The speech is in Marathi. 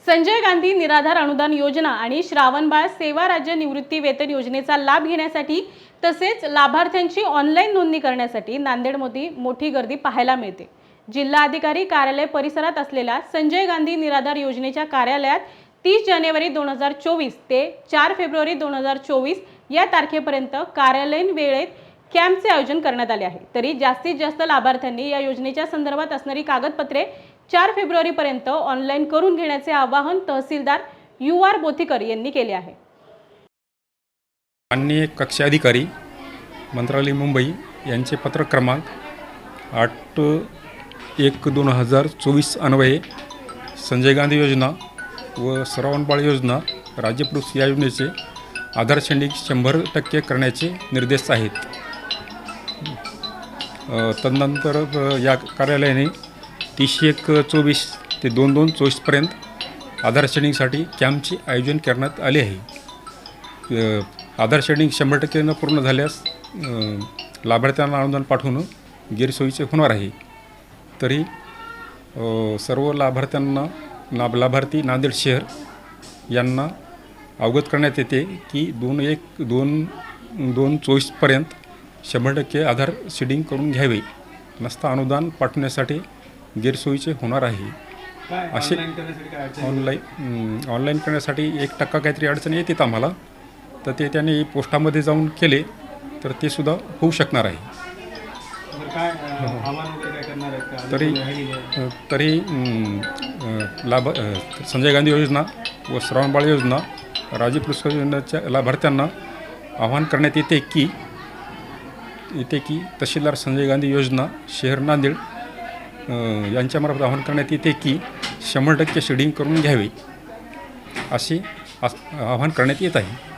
संजय गांधी निराधार अनुदान योजना आणि श्रावणबाळ सेवा राज्य निवृत्ती वेतन योजनेचा लाभ घेण्यासाठी तसेच लाभार्थ्यांची ऑनलाईन नोंदणी करण्यासाठी नांदेडमध्ये मोठी गर्दी पाहायला मिळते। जिल्हा अधिकारी कार्यालय परिसरात असलेल्या संजय गांधी निराधार योजनेच्या कार्यालयात 30 जानेवारी 2024 ते 4 फेब्रुवारी 2024 या तारखेपर्यंत कार्यालयीन वेळेत कॅम्पचे आयोजन करण्यात आले आहे। तरी जास्तीत जास्त लाभार्थ्यांनी या योजनेच्या संदर्भात असणारी कागदपत्रे 4 फेब्रुवारी पर्यंत ऑनलाईन करून घेण्याचे आवाहन तहसीलदार UR बोथीकर यांनी केले आहे। माननीय कक्ष अधिकारी मंत्रालय मुंबई यांचे पत्र क्रमांक 8/1/2024 अन्वये संजय गांधी योजना व श्रावणबाळ योजना राज्य पुरस्कार या योजनेचे आधार शेडिंग 100% करण्याचे निर्देश आहेत। तदनंतर या कार्यालयाने 30/1/24 ते 2/2/24 पर्यंत आधार शेडिंगसाठी कॅम्पचे आयोजन करण्यात आले आहे। आधार शेडिंग 100% न पूर्ण झाल्यास लाभार्थ्यांना अनुदान पाठवणं गैरसोयीचे होणार आहे। तरी सर्व लाभार्थी नांदेड शहर यांना अवगत करण्यात येते की 2/1/2/24 पर्यंत 100% आधार शेडिंग करून घ्यावे, नसता अनुदान पाठवण्यासाठी गैरसोयीचे होणार आहे। असे ऑनलाईन करण्यासाठी 1% काहीतरी अडचण येते आम्हाला, तर ते त्यांनी पोस्टामध्ये जाऊन केले तर ते सुद्धा होऊ शकणार आहे। तरी संजय गांधी योजना व श्रावणबाळ योजना राज्य पुरस्कार योजनेच्या लाभार्थ्यांना आवाहन करण्यात येते की तहसीलदार संजय गांधी योजना शहर नांदेड यांच्यामार्फत आवाहन करण्यात येते की 100% शेडिंग करून घ्यावे, असे आवाहन करण्यात येत आहे।